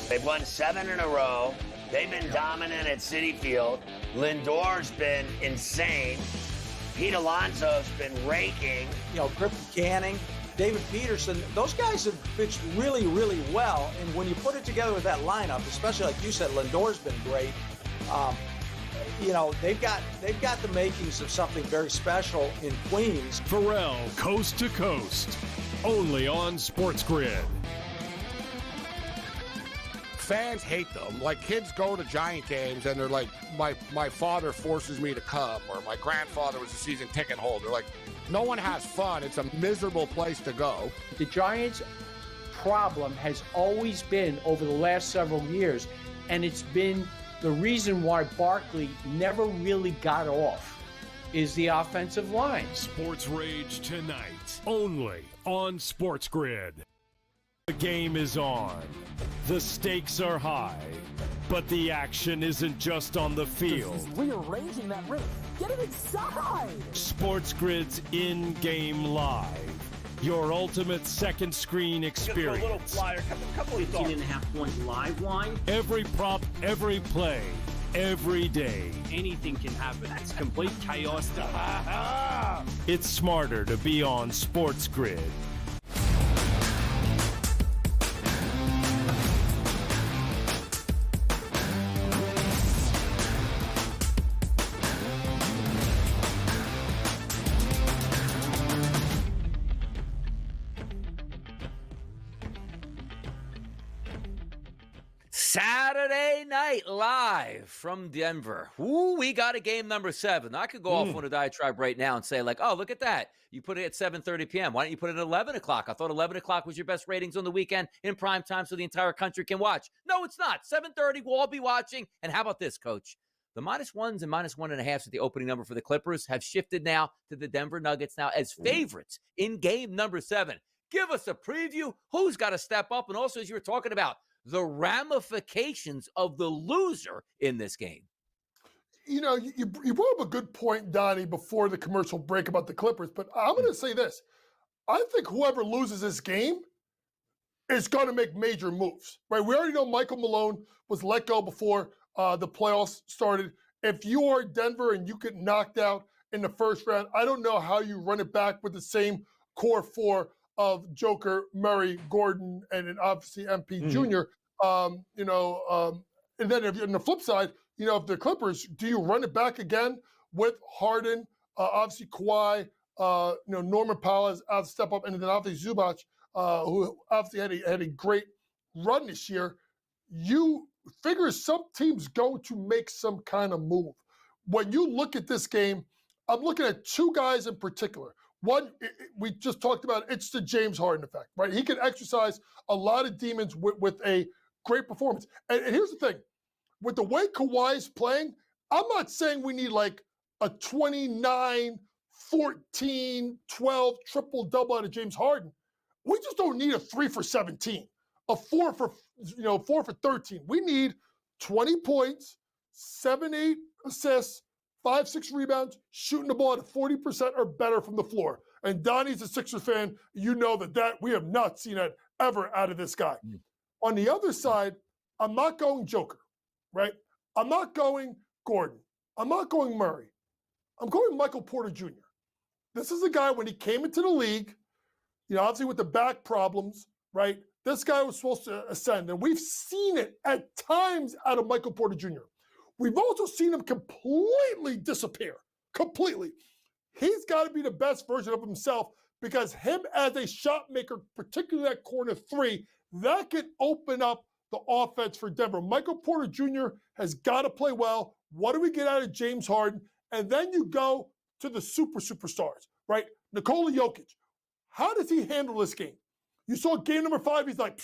They've won 7 in a row. They've been dominant at Citi Field. Lindor's been insane. Pete Alonso's been raking. You know, Griffin Canning, David Peterson, those guys have pitched really, really well. And when you put it together with that lineup, especially like you said, Lindor's been great. You know, they've got the makings of something very special in Queens. Pharrell, coast to coast, only on SportsGrid. Fans hate them. Like, kids go to Giant games and they're like, my father forces me to come, or my grandfather was a season ticket holder. Like, no one has fun. It's a miserable place to go. The Giants' problem has always been over the last several years, and it's been the reason why Barkley never really got off, is the offensive line. Sports Rage tonight, only on SportsGrid. The game is on. The stakes are high, but the action isn't just on the field. He's rearranging that ring. Get it inside! SportsGrid's in-game live. Your ultimate second screen experience. Just a little flyer, couple 18.5-point live line. Every prop, every play, every day. Anything can happen. That's complete chaos. It's smarter to be on SportsGrid. Saturday night live from Denver. Ooh, we got a game number 7. I could go off on a diatribe right now and say, like, oh, look at that. You put it at 7:30 p.m. Why don't you put it at 11 o'clock? I thought 11 o'clock was your best ratings on the weekend in prime time so the entire country can watch. No, it's not. 7:30, we'll all be watching. And how about this, Coach? The -1s and -1.5s at the opening number for the Clippers have shifted now to the Denver Nuggets now as favorites in game number 7. Give us a preview. Who's got to step up? And also, as you were talking about, the ramifications of the loser in this game. You know, you brought up a good point, Donnie, before the commercial break about the Clippers, but I'm going to say this. I think whoever loses this game is going to make major moves, right? We already know Michael Malone was let go before the playoffs started. If you are Denver and you get knocked out in the first round, I don't know how you run it back with the same core four of Joker, Murray, Gordon, and then obviously MP Jr. And then if you're on the flip side, if the Clippers, do you run it back again with Harden, obviously Kawhi, Norman Powell has out to step up, and then obviously Zubac, who obviously had a great run this year. You figure some team's going to make some kind of move. When you look at this game, I'm looking at two guys in particular. One, we just talked about, it's the James Harden effect, right? He can exercise a lot of demons with a great performance. And here's the thing. With the way Kawhi is playing, I'm not saying we need like a 29, 14, 12 triple-double out of James Harden. We just don't need a 3 for 17, a 4 for 13. We need 20 points, 7, 8 assists, 5, 6 rebounds, shooting the ball at 40% or better from the floor. And Donnie's a Sixers fan. You know that we have not seen that ever out of this guy. On the other side, I'm not going Joker, right? I'm not going Gordon. I'm not going Murray. I'm going Michael Porter Jr. This is a guy, when he came into the league, obviously with the back problems, right? This guy was supposed to ascend. And we've seen it at times out of Michael Porter Jr. We've also seen him completely disappear. Completely. He's got to be the best version of himself, because him as a shot maker, particularly that corner three, that can open up the offense for Denver. Michael Porter Jr. has got to play well. What do we get out of James Harden? And then you go to the superstars, right? Nikola Jokic. How does he handle this game? You saw game number 5. He's like,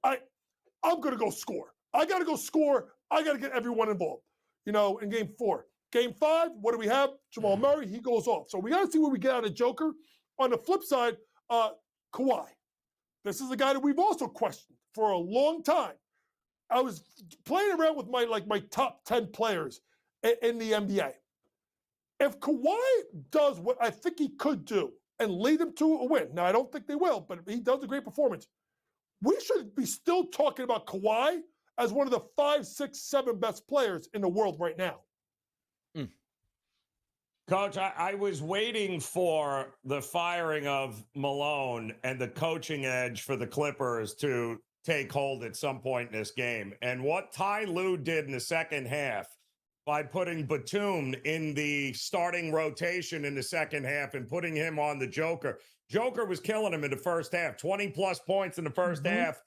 I'm going to go score. I got to go score. I got to get everyone involved. In game 4. Game 5, what do we have? Jamal Murray, he goes off. So we got to see what we get out of Joker. On the flip side, Kawhi. This is a guy that we've also questioned for a long time. I was playing around with my top 10 players in the NBA. If Kawhi does what I think he could do and lead them to a win, now I don't think they will, but he does a great performance, we should be still talking about Kawhi as one of the 5, 6, 7 best players in the world right now. Coach, I was waiting for the firing of Malone and the coaching edge for the Clippers to take hold at some point in this game. And what Ty Lue did in the second half by putting Batum in the starting rotation in the second half and putting him on the Joker. Joker was killing him in the first half, 20-plus points in the first half.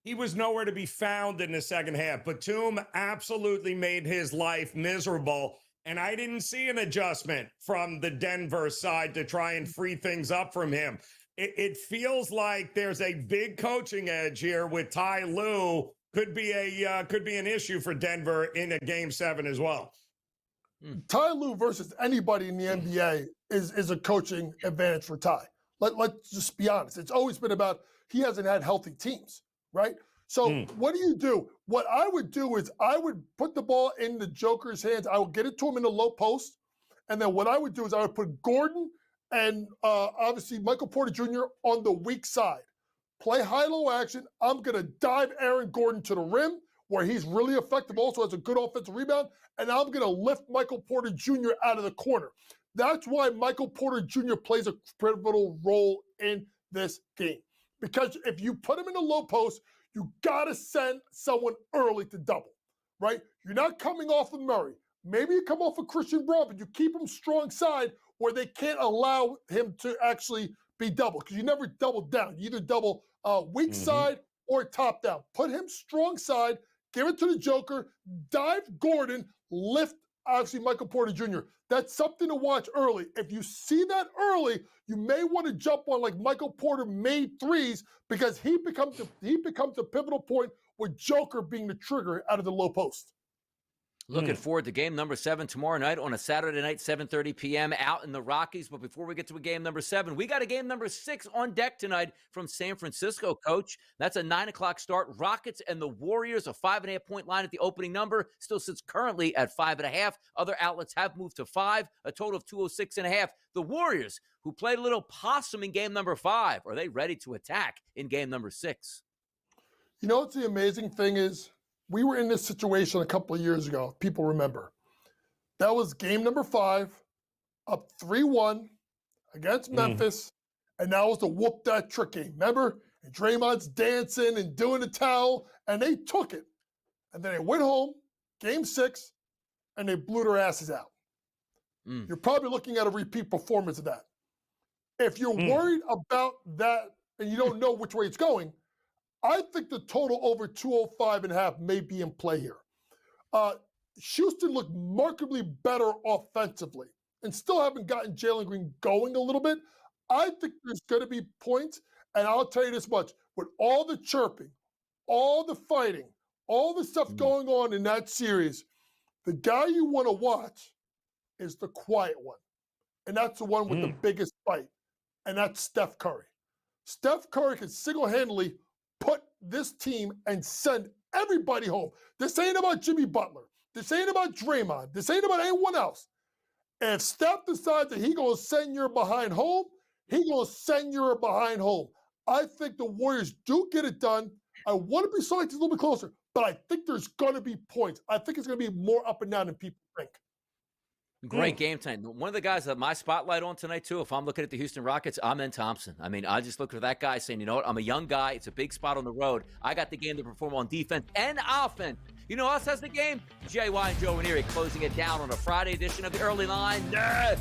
He was nowhere to be found in the second half. Batum absolutely made his life miserable. And I didn't see an adjustment from the Denver side to try and free things up from him. It feels like there's a big coaching edge here with Ty Lue. Could be an issue for Denver in a game 7 as well. Ty Lue versus anybody in the NBA is a coaching advantage for Ty. Let's just be honest. It's always been about he hasn't had healthy teams, right? So what do? What I would do is I would put the ball in the Joker's hands. I would get it to him in the low post. And then what I would do is I would put Gordon and obviously Michael Porter Jr. on the weak side. Play high-low action. I'm going to dive Aaron Gordon to the rim, where he's really effective, also has a good offensive rebound, and I'm going to lift Michael Porter Jr. out of the corner. That's why Michael Porter Jr. plays a pivotal role in this game. Because if you put him in the low post, you got to send someone early to double, right? You're not coming off of Murray. Maybe you come off of Christian Braun, but you keep him strong side where they can't allow him to actually be double, because you never double down. You either double weak side or top down. Put him strong side, give it to the Joker, dive Gordon, lift obviously Michael Porter Jr. That's something to watch early. If you see that early, you may want to jump on like Michael Porter made threes, because he becomes a pivotal point with Joker being the trigger out of the low post. Looking forward to game number 7 tomorrow night on a Saturday night, 7:30 p.m. out in the Rockies. But before we get to a game number 7, we got a game number 6 on deck tonight from San Francisco, Coach. That's a 9 o'clock start. Rockets and the Warriors, a 5.5-point line at the opening number, still sits currently at 5.5. Other outlets have moved to 5, a total of 206.5. The Warriors, who played a little possum in game number 5, are they ready to attack in game number 6? You know what's the amazing thing is? we were in this situation a couple of years ago. People remember. That was game number 5, up 3-1 against Memphis, and that was the whoop that trick game. Remember? And Draymond's dancing and doing the towel, and they took it. And then they went home, game 6, and they blew their asses out. You're probably looking at a repeat performance of that. If you're worried about that and you don't know which way it's going, I think the total over 205.5 may be in play here. Houston looked markedly better offensively and still haven't gotten Jalen Green going a little bit. I think there's going to be points, and I'll tell you this much. With all the chirping, all the fighting, all the stuff going on in that series, the guy you want to watch is the quiet one. And that's the one with the biggest fight. And that's Steph Curry. Steph Curry can single-handedly put this team and send everybody home. This ain't about Jimmy Butler. This ain't about Draymond. This ain't about anyone else. And if Steph decides that he gonna send your behind home, he gonna send your behind home. I think the Warriors do get it done. I want to be selected a little bit closer, but I think there's gonna be points. I think it's gonna be more up and down than people think. Great game tonight. One of the guys that my spotlight on tonight, too, if I'm looking at the Houston Rockets, Amen Thompson. I mean, I just look for that guy saying, you know what, I'm a young guy. It's a big spot on the road. I got the game to perform on defense and offense. You know who else has the game? JY and Joe and Erie closing it down on a Friday edition of the Early Line. Yes!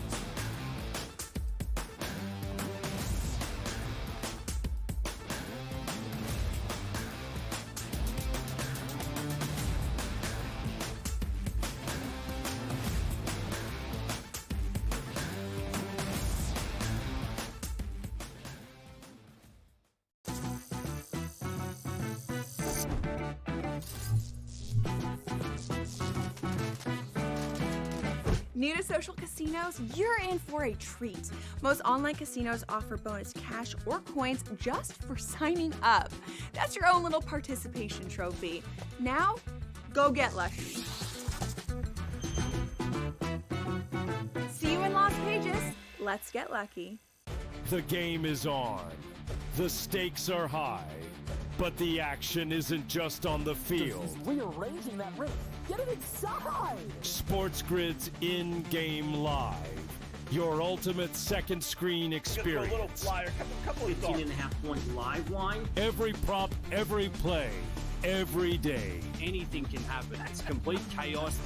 New to social casinos? You're in for a treat. Most online casinos offer bonus cash or coins just for signing up. That's your own little participation trophy. Now, go get lucky. See you in Las Vegas. Let's get lucky. The game is on. The stakes are high. But the action isn't just on the field. He's rearranging that ring. Get it inside! SportsGrid's in-game live. Your ultimate second screen experience. A little flyer, couple 15.5-point live line. Every prop, every play, every day. Anything can happen. That's complete chaos.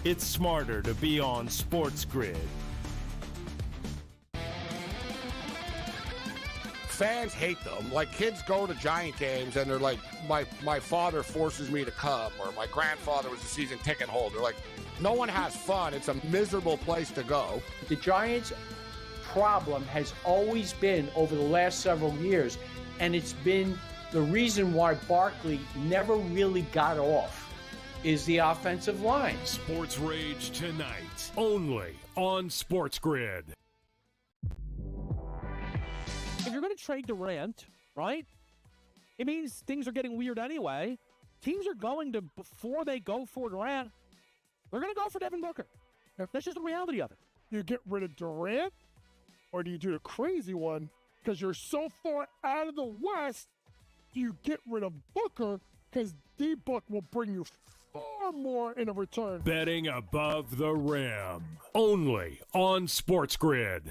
It's smarter to be on SportsGrid. Fans hate them. Like, kids go to Giant games and they're like, my father forces me to come, or my grandfather was a season ticket holder. Like, no one has fun. It's a miserable place to go. The Giants' problem has always been over the last several years, and it's been the reason why Barkley never really got off, is the offensive line. Sports Rage tonight, only on SportsGrid. If you're going to trade Durant, right, it means things are getting weird anyway. Teams are going to, before they go for Durant, they're going to go for Devin Booker. That's just the reality of it. You get rid of Durant, or do you do the crazy one? Because you're so far out of the West, do you get rid of Booker? Because D-Book will bring you far more in a return. Betting above the rim, only on SportsGrid.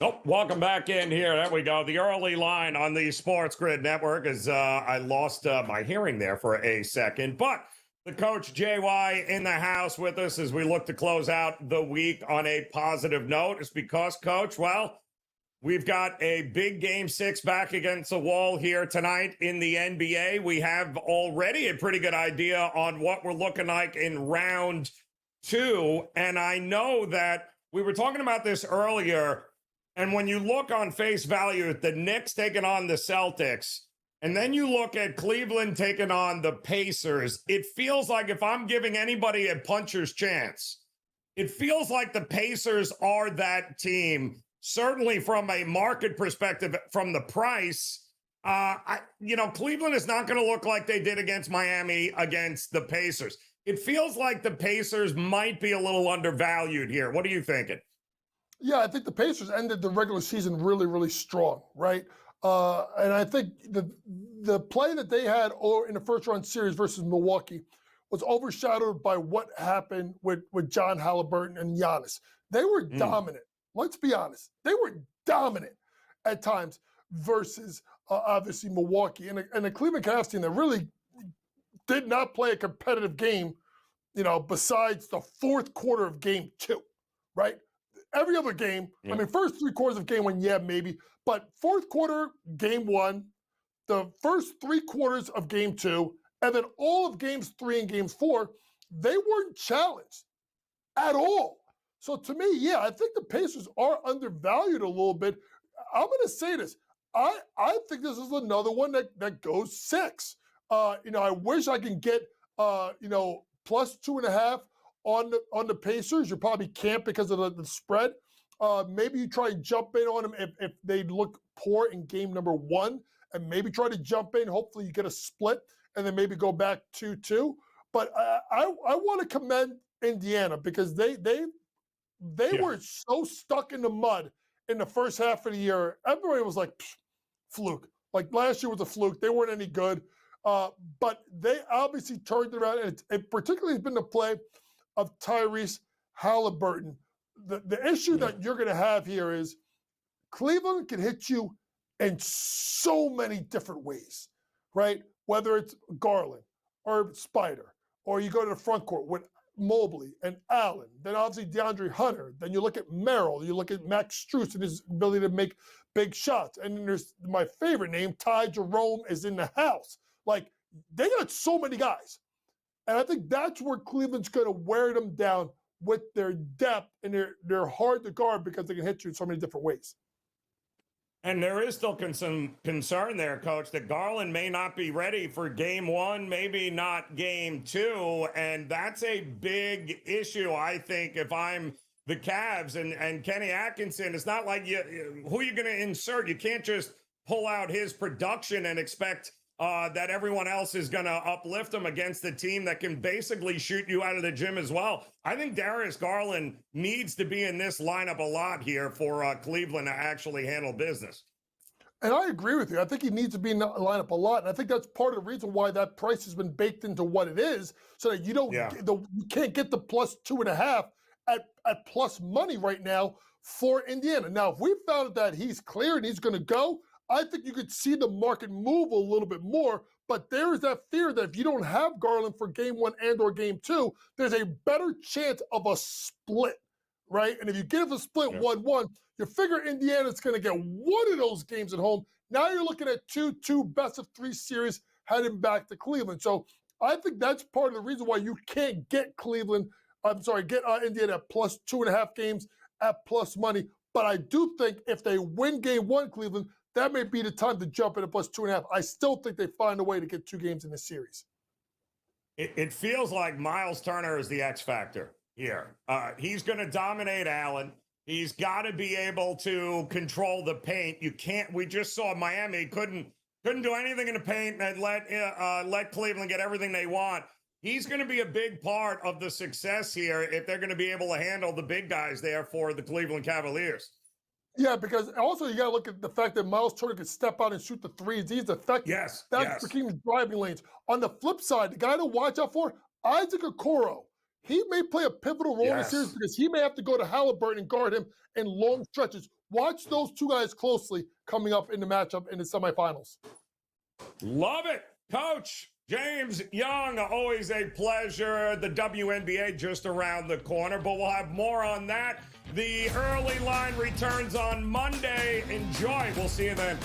Oh, welcome back in here. There we go. The Early Line on the SportsGrid Network. As I lost my hearing there for a second, but the coach JY in the house with us as we look to close out the week on a positive note. It's because, Coach, well, we've got a big Game 6 back against the wall here tonight in the NBA. We have already a pretty good idea on what we're looking like in round 2, and I know that we were talking about this earlier. And when you look on face value, the Knicks taking on the Celtics, And then you look at Cleveland taking on the Pacers. It feels like if I'm giving anybody a puncher's chance, it feels like the Pacers are that team, certainly from a market perspective, from the price. Cleveland is not going to look like they did against Miami against the Pacers. It feels like the Pacers might be a little undervalued here. What are you thinking? Yeah, I think the Pacers ended the regular season really, really strong, right? And I think the play that they had in the first round series versus Milwaukee was overshadowed by what happened with John Halliburton and Giannis. They were dominant. Let's be honest. They were dominant at times versus obviously Milwaukee and the Cleveland Cavs team that really did not play a competitive game, besides the fourth quarter of game 2, right? Every other game, first 3 quarters of game 1, yeah, maybe, but fourth quarter, game 1, the first 3 quarters of game 2, and then all of games 3 and games 4, they weren't challenged at all. So to me, yeah, I think the Pacers are undervalued a little bit. I'm going to say this. I think this is another one that goes 6. I wish I can get, plus 2.5 on the Pacers. You probably can't because of the spread. Maybe you try to jump in on them if they look poor in game number 1, and maybe try to jump in. Hopefully you get a split, and then maybe go back 2-2. But I want to commend Indiana because they were so stuck in the mud in the first half of the year. Everybody was like, fluke. Like last year was a fluke. They weren't any good. But they obviously turned it around, and it particularly has been the play of Tyrese Halliburton. The issue that you're going to have here is Cleveland can hit you in so many different ways, right? Whether it's Garland or Spider, or you go to the front court with Mobley and Allen, then obviously DeAndre Hunter, then you look at Merrill, you look at Max Strus and his ability to make big shots. And then there's my favorite name, Ty Jerome, is in the house. Like, they got so many guys. And I think that's where Cleveland's going to wear them down with their depth, and they're hard to guard because they can hit you in so many different ways. And there is still some concern there, Coach, that Garland may not be ready for game 1, maybe not game 2. And that's a big issue, I think, if I'm the Cavs and Kenny Atkinson. It's not like who are you going to insert? You can't just pull out his production and expect that everyone else is going to uplift him against the team that can basically shoot you out of the gym as well. I think Darius Garland needs to be in this lineup a lot here for Cleveland to actually handle business. And I agree with you. I think he needs to be in the lineup a lot. And I think that's part of the reason why that price has been baked into what it is, so that you you can't get the plus 2.5 at plus money right now for Indiana. Now, if we found that he's clear and he's going to go, I think you could see the market move a little bit more, but there is that fear that if you don't have Garland for game 1 and or game 2, there's a better chance of a split, right? And if you give a split 1-1, you figure Indiana's going to get one of those games at home. Now you're looking at 2-2 best-of-3 series heading back to Cleveland. So I think that's part of the reason why you can't get Indiana at plus 2.5 games at plus money. But I do think if they win game 1, Cleveland, that may be the time to jump in at plus 2.5. I still think they find a way to get 2 games in this series. It feels like Miles Turner is the X factor here. He's going to dominate Allen. He's got to be able to control the paint. We just saw Miami couldn't do anything in the paint and let Cleveland get everything they want. He's going to be a big part of the success here if they're going to be able to handle the big guys there for the Cleveland Cavaliers. Yeah, because also you got to look at the fact that Miles Turner can step out and shoot the threes. He's effective. Yes, That's Raheem's driving lanes. On the flip side, the guy to watch out for, Isaac Okoro. He may play a pivotal role in the series because he may have to go to Halliburton and guard him in long stretches. Watch those 2 guys closely coming up in the matchup in the semifinals. Love it. Coach James Young, always a pleasure. The WNBA just around the corner, but we'll have more on that. The early line returns on Monday. Enjoy. We'll see you then.